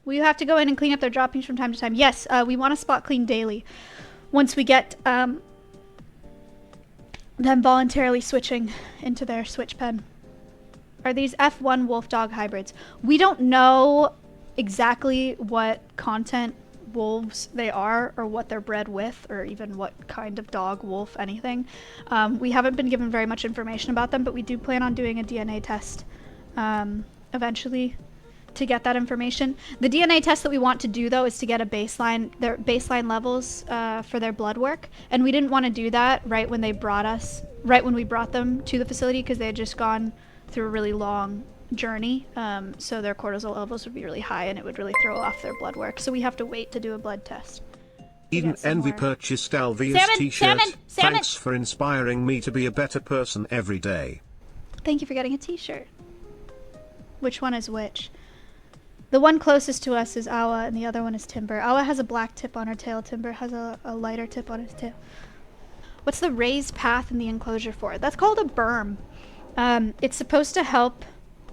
We have to go in and clean up their droppings from time to time. Yes, we want to spot clean daily. Once we get them voluntarily switching into their switch pen. Are these F1 wolfdog hybrids? We don't know exactly what content wolves they are, or what they're bred with, or even what kind of dog, wolf, anything. We haven't been given very much information about them, but we do plan on doing a DNA test eventually to get that information. The DNA test that we want to do, though, is to get a baseline, their baseline levels for their blood work, and we didn't want to do that right when we brought them to the facility, because they had just gone through a really long journey, so their cortisol levels would be really high and it would really throw off their blood work. So we have to wait to do a blood test. Eden Envy purchased Alveus t-shirt. Thanks for inspiring me to be a better person every day. Thank you for getting a t-shirt. Which one is which? The one closest to us is Awa and the other one is Timber. Awa has a black tip on her tail. Timber has a lighter tip on his tail. What's the raised path in the enclosure for? That's called a berm. It's supposed to help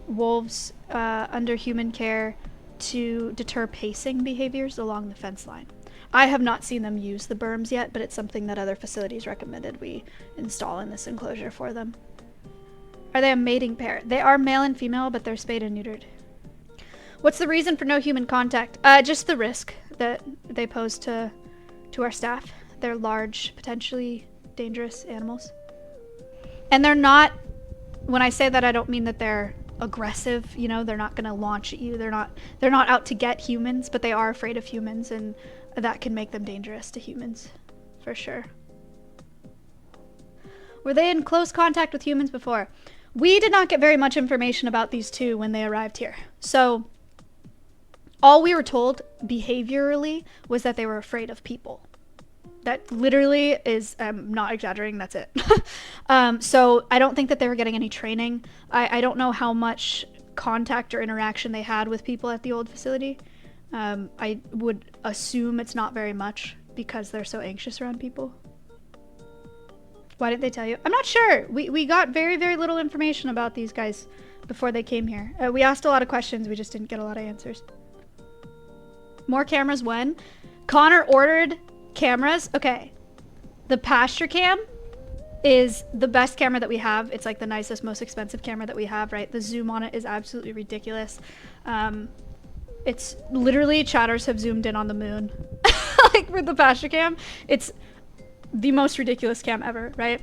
wolves under human care to deter pacing behaviors along the fence line. I have not seen them use the berms yet, but it's something that other facilities recommended we install in this enclosure for them. Are they a mating pair? They are male and female, but they're spayed and neutered. What's the reason for no human contact? Just the risk that they pose to our staff. They're large, potentially dangerous animals. And they're not, when I say that, I don't mean that they're aggressive, you know, they're not going to launch at you. They're not out to get humans, but they are afraid of humans, and that can make them dangerous to humans, for sure. Were they in close contact with humans before? We did not get very much information about these two when they arrived here. So all we were told behaviorally was that they were afraid of people. That literally is, I'm not exaggerating, that's it. So I don't think that they were getting any training. I don't know how much contact or interaction they had with people at the old facility. I would assume it's not very much because they're so anxious around people. Why didn't they tell you? I'm not sure. We got very, very little information about these guys before they came here. We asked a lot of questions, we just didn't get a lot of answers. More cameras when? Connor ordered cameras. Okay. The pasture cam is the best camera that we have. It's like the nicest, most expensive camera that we have, right? The zoom on it is absolutely ridiculous. It's literally, chatters have zoomed in on the moon. Like with the pasture cam, it's the most ridiculous cam ever, right?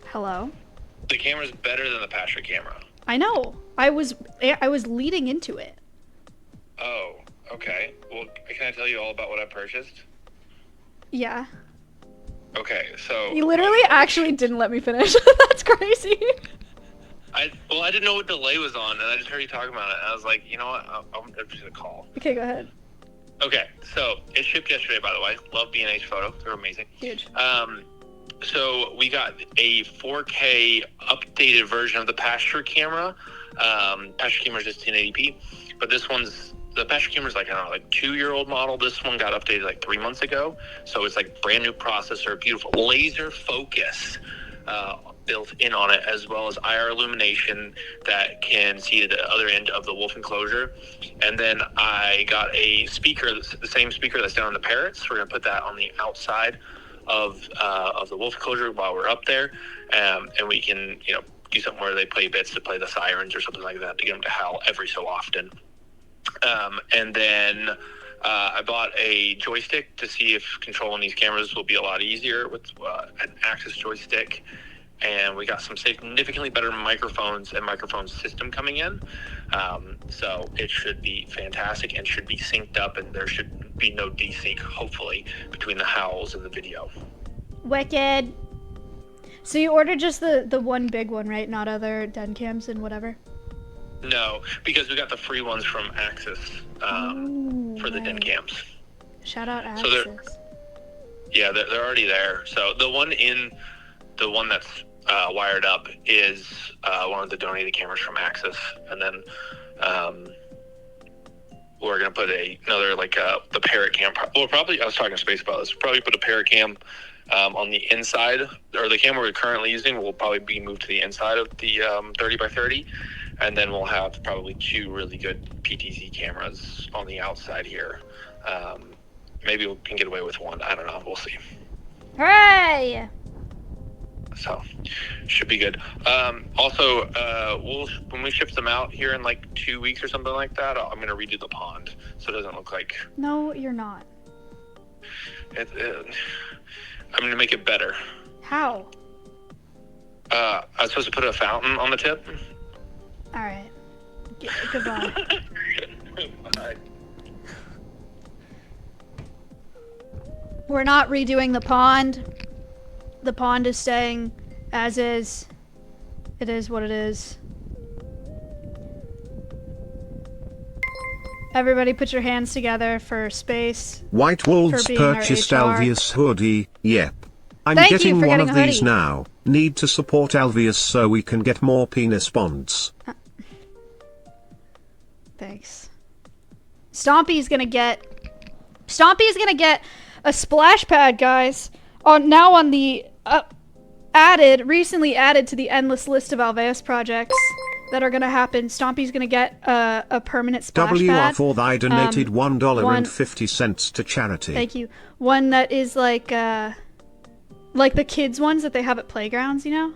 Hello? The camera's better than the pasture camera. I know. I was leading into it. Oh, okay. Well, can I tell you all about what I purchased? Yeah. Okay, so... You literally actually didn't let me finish. That's crazy. I didn't know what delay was on, and I just heard you talking about it, and I was like, you know what, I'm just gonna call. Okay, go ahead. Okay, so it shipped yesterday, by the way. Love B&H Photo. They're amazing. Huge. So we got a 4K updated version of the pasture camera. Pasture camera is just 1080p, but this one's, the pasture camera is like, I don't know, like 2-year-old model. This one got updated like 3 months ago. So it's like brand new processor, beautiful laser focus built in on it, as well as IR illumination that can see the other end of the wolf enclosure. And then I got a speaker, the same speaker that's down on the parrots. We're gonna put that on the outside of the wolf enclosure while we're up there, and we can, you know, do something where they play bits to play the sirens or something like that to get them to howl every so often. And then I bought a joystick to see if controlling these cameras will be a lot easier with an Axis joystick. And we got some significantly better microphones and microphone system coming in. So it should be fantastic and should be synced up, and there should be no desync, hopefully, between the howls and the video. Wicked. So you ordered just the one big one, right? Not other den cams and whatever? No, because we got the free ones from Axis for the den cams. Shout out Axis. So they're already there. So the one that's wired up is one of the donated cameras from Axis, and then we're gonna put another the parrot cam. Well, probably I was talking to Space about this. Probably put a parrot cam on the inside, or the camera we're currently using will probably be moved to the inside of the 30 by 30, And then we'll have probably 2 really good PTZ cameras on the outside here. Maybe we can get away with 1. I don't know. We'll see. Hooray! So, should be good. Also, when we ship them out here in like 2 weeks or something like that, I'm going to redo the pond so it doesn't look like... No, you're not. I'm going to make it better. How? I was supposed to put a fountain on the tip. All right. Goodbye. Bye. We're not redoing the pond. The pond is staying as is. It is what it is. Everybody put your hands together for space. White Wolves purchased Alveus hoodie. Yep. I'm getting one of these now. Need to support Alveus so we can get more penis bonds. Thanks. Stompy's gonna get a splash pad, guys. Now on the recently added to the endless list of Alveus projects that are gonna happen. Stompy's gonna get a permanent splash pad. WR4 I donated $1.50 to charity. Thank you. One that is like the kids ones that they have at playgrounds, you know?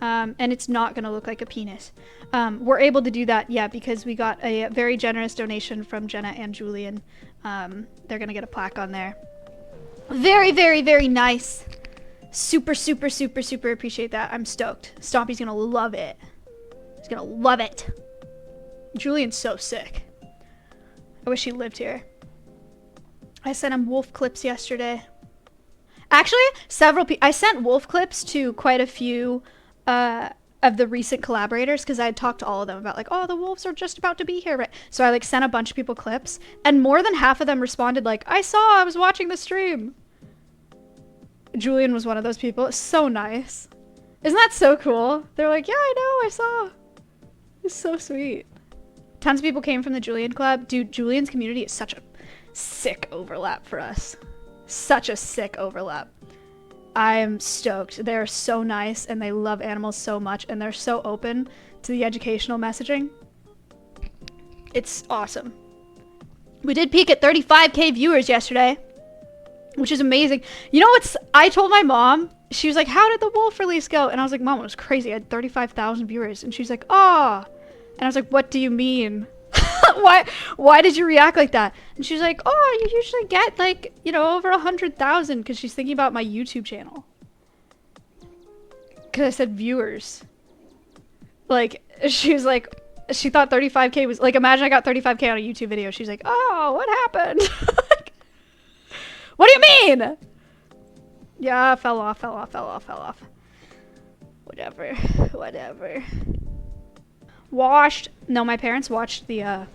And it's not gonna look like a penis. We're able to do that, yeah, because we got a very generous donation from Jenna and Julian. They're gonna get a plaque on there. Very, very, very nice. Super, super, super, super appreciate that. I'm stoked. Stompy's gonna love it. He's gonna love it. Julian's so sick. I wish he lived here. I sent him wolf clips yesterday. Actually, I sent wolf clips to quite a few of the recent collaborators because I had talked to all of them about like, oh, the wolves are just about to be here, right? So I like sent a bunch of people clips, and more than half of them responded like, I was watching the stream. Julian was one of those people. It's so nice. Isn't that so cool? They're like, yeah, I know, I saw. It's so sweet. Tons of people came from the Julian Club. Dude, Julian's community is such a sick overlap for us. Such a sick overlap. I'm stoked. They're so nice and they love animals so much and they're so open to the educational messaging. It's awesome. We did peak at 35k viewers yesterday, which is amazing. You know what's, I told my mom, she was like, how did the wolf release go? And I was like, Mom, it was crazy. I had 35,000 viewers. And she's like, oh. And I was like, what do you mean? Why did you react like that? And she's like, oh, you usually get like, you know, over 100,000 because she's thinking about my YouTube channel. Because I said viewers. Like, she was like, she thought 35k was, like, imagine I got 35k on a YouTube video. She's like, oh, what happened? What do you mean? Yeah, fell off. Whatever. No, my parents watched the,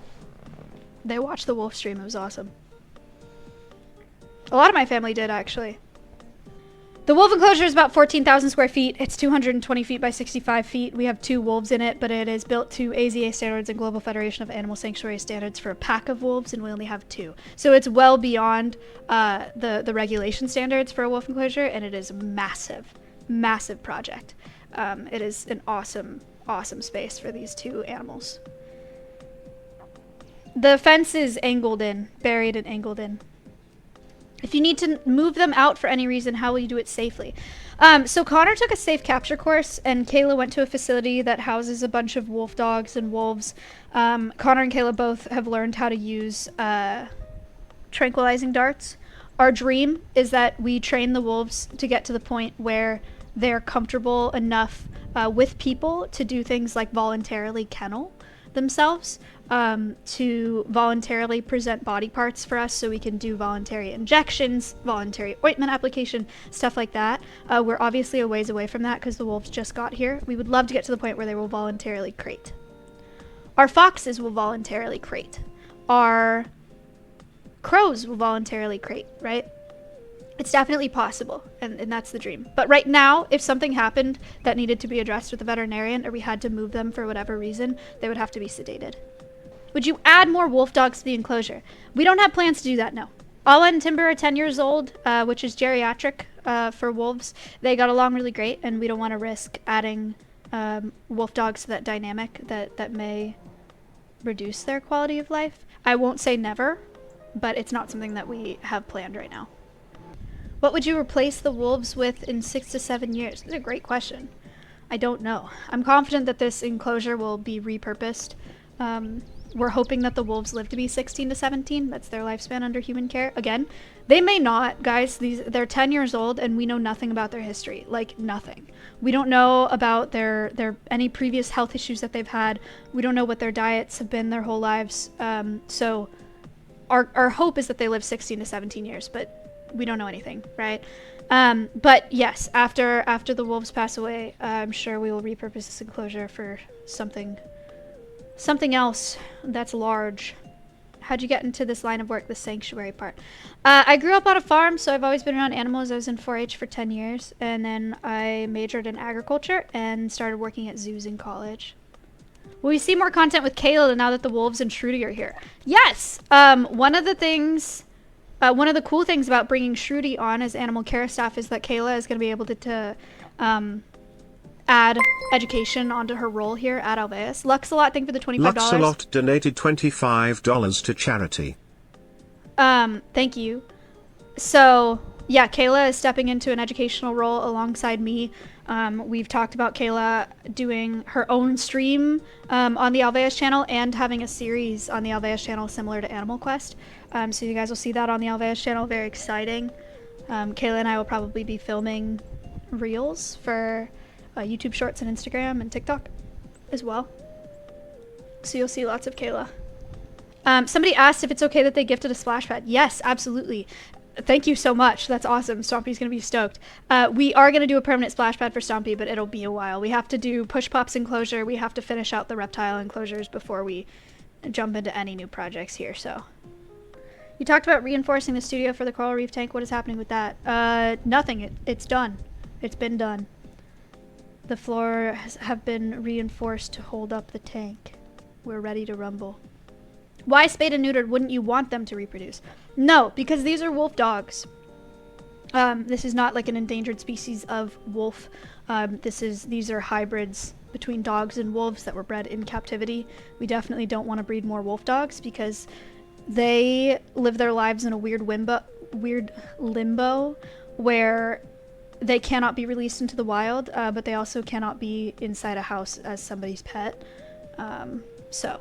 they watched the wolf stream. It was awesome. A lot of my family did, actually. The wolf enclosure is about 14,000 square feet. It's 220 feet by 65 feet. We have 2 wolves in it, but it is built to AZA standards and Global Federation of Animal Sanctuary standards for a pack of wolves, and we only have 2. So it's well beyond the regulation standards for a wolf enclosure, and it is a massive project. It is an awesome space for these 2 animals. The fence is buried and angled in. If you need to move them out for any reason, how will you do it safely? So Connor took a safe capture course, and Kayla went to a facility that houses a bunch of wolf dogs and wolves. Connor and Kayla both have learned how to use tranquilizing darts. Our dream is that we train the wolves to get to the point where they're comfortable enough with people to do things like voluntarily kennel themselves, to voluntarily present body parts for us so we can do voluntary injections, voluntary ointment application, stuff like that. We're obviously a ways away from that because the wolves just got here. We would love to get to the point where they will voluntarily crate. Our foxes will voluntarily crate. Our crows will voluntarily crate, right? It's definitely possible, and that's the dream. But right now, if something happened that needed to be addressed with a veterinarian, or we had to move them for whatever reason, they would have to be sedated. Would you add more wolf dogs to the enclosure? We don't have plans to do that, no. Ala and Timber are 10 years old, which is geriatric for wolves. They got along really great, and we don't want to risk adding wolf dogs to that dynamic that may reduce their quality of life. I won't say never, but it's not something that we have planned right now. What would you replace the wolves with in 6 to 7 years? That's a great question. I don't know. I'm confident that this enclosure will be repurposed. We're hoping that the wolves live to be 16 to 17. That's their lifespan under human care. Again, they may not, guys. They're 10 years old, and we know nothing about their history. Like, nothing. We don't know about their any previous health issues that they've had. We don't know what their diets have been their whole lives. So our hope is that they live 16 to 17 years, but we don't know anything, right? But yes, after the wolves pass away, I'm sure we will repurpose this enclosure for something else that's large. How'd you get into this line of work, the sanctuary part? I grew up on a farm, so I've always been around animals. I was in 4-H for 10 years, and then I majored in agriculture and started working at zoos in college. Will we see more content with Kayla now that the wolves and Shruti are here? Yes! One of the cool things about bringing Shruti on as animal care staff is that Kayla is going to be able to add education onto her role here at Alveus. Luxalot, thank you for the $25. Luxalot donated $25 to charity. Thank you. So, yeah, Kayla is stepping into an educational role alongside me. We've talked about Kayla doing her own stream on the Alveus channel and having a series on the Alveus channel similar to Animal Quest. So you guys will see that on the Alveus channel. Very exciting. Kayla and I will probably be filming reels for YouTube Shorts and Instagram and TikTok as well. So you'll see lots of Kayla. Somebody asked if it's okay that they gifted a splash pad. Yes, absolutely. Thank you so much. That's awesome. Stompy's going to be stoked. We are going to do a permanent splash pad for Stompy, but it'll be a while. We have to do Push Pop's enclosure. We have to finish out the reptile enclosures before we jump into any new projects here. So, you talked about reinforcing the studio for the coral reef tank. What is happening with that? Nothing. It's done. It's been done. The floors have been reinforced to hold up the tank. We're ready to rumble. Why spayed and neutered? Wouldn't you want them to reproduce? No, because these are wolf dogs. This is not like an endangered species of wolf. These are hybrids between dogs and wolves that were bred in captivity. We definitely don't want to breed more wolf dogs because they live their lives in a weird limbo where they cannot be released into the wild, but they also cannot be inside a house as somebody's pet. So,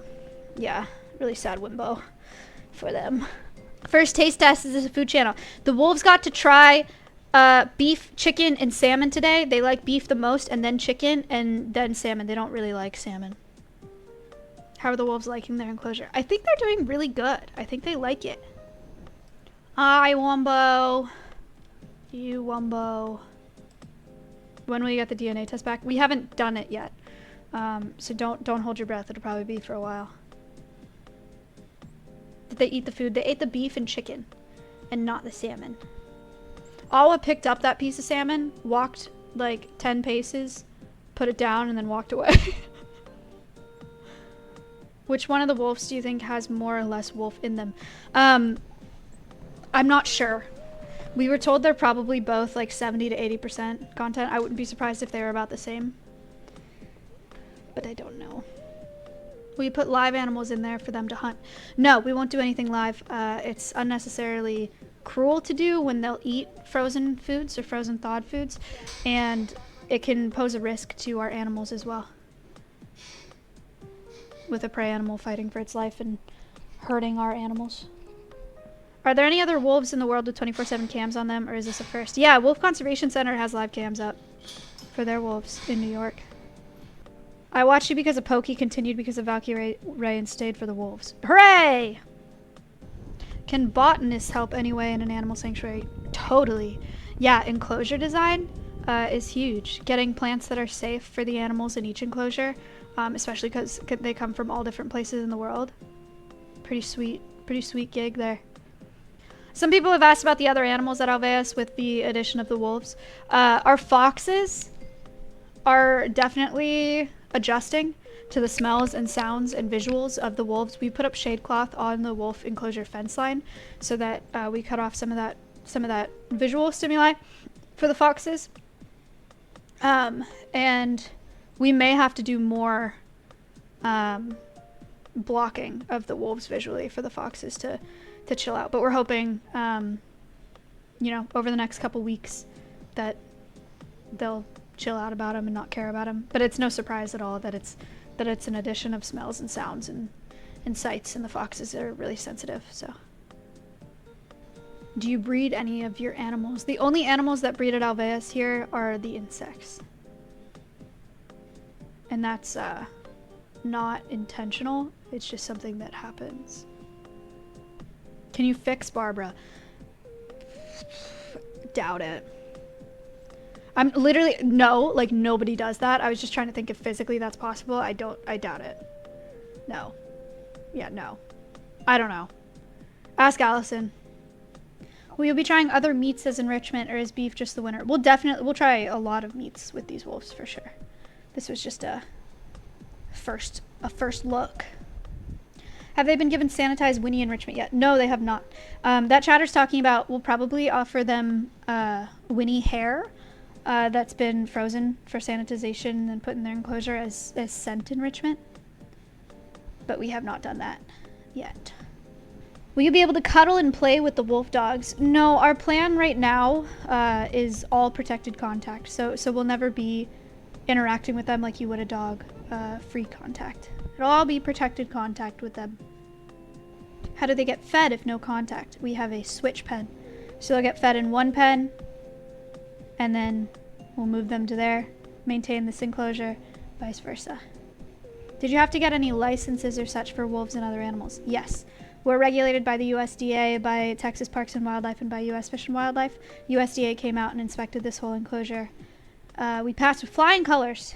yeah, really sad limbo for them. First taste test is a food channel. The wolves got to try beef, chicken, and salmon today. They like beef the most, and then chicken, and then salmon. They don't really like salmon. How are the wolves liking their enclosure? I think they're doing really good. I think they like it. Hi, Wumbo. You, Wumbo. When will you get the DNA test back? We haven't done it yet. So don't hold your breath. It'll probably be for a while. Did they eat the food? They ate the beef and chicken, and not the salmon. Awa picked up that piece of salmon, walked like 10 paces, put it down, and then walked away. Which one of the wolves do you think has more or less wolf in them? I'm not sure. We were told they're probably both like 70 to 80% content. I wouldn't be surprised if they were about the same. But I don't know. Will you put live animals in there for them to hunt? No, we won't do anything live. It's unnecessarily cruel to do when they'll eat frozen foods or frozen thawed foods. And it can pose a risk to our animals as well. With a prey animal fighting for its life and hurting our animals. Are there any other wolves in the world with 24/7 cams on them, or is this a first? Yeah, Wolf Conservation Center has live cams up for their wolves in New York. I watched you because of Pokey, continued because of Valkyrie, and stayed for the wolves. Hooray! Can botanists help anyway in an animal sanctuary? Totally. Yeah, enclosure design is huge. Getting plants that are safe for the animals in each enclosure, especially because they come from all different places in the world. Pretty sweet gig there. Some people have asked about the other animals at Alveus with the addition of the wolves. Our foxes are definitely adjusting to the smells and sounds and visuals of the wolves. We put up shade cloth on the wolf enclosure fence line so that we cut off some of that visual stimuli for the foxes. And we may have to do more blocking of the wolves visually for the foxes to chill out. But we're hoping, you know, over the next couple weeks that they'll chill out about them and not care about them. But it's no surprise at all that it's an addition of smells and sounds and sights, and the foxes are really sensitive. So, do you breed any of your animals? The only animals that breed at Alveus here are the insects, and that's not intentional. It's just something that happens. Can you fix Barbara? Doubt it. I'm literally, no, like nobody does that. I was just trying to think if physically that's possible. I doubt it. No. Yeah, no. I don't know. Ask Allison. Will you be trying other meats as enrichment, or is beef just the winner? We'll try a lot of meats with these wolves for sure. This was just a first look. Have they been given sanitized Winnie enrichment yet? No, they have not. That chatter's talking about, we'll probably offer them Winnie hair that's been frozen for sanitization and put in their enclosure as scent enrichment. But we have not done that yet. Will you be able to cuddle and play with the wolf dogs? No, our plan right now is all protected contact. So we'll never be interacting with them like you would a dog, free contact. It'll all be protected contact with them. How do they get fed if no contact? We have a switch pen. So they'll get fed in one pen, and then we'll move them to there, maintain this enclosure, vice versa. Did you have to get any licenses or such for wolves and other animals? Yes. We're regulated by the USDA, by Texas Parks and Wildlife, and by US Fish and Wildlife. USDA came out and inspected this whole enclosure. We passed with flying colors.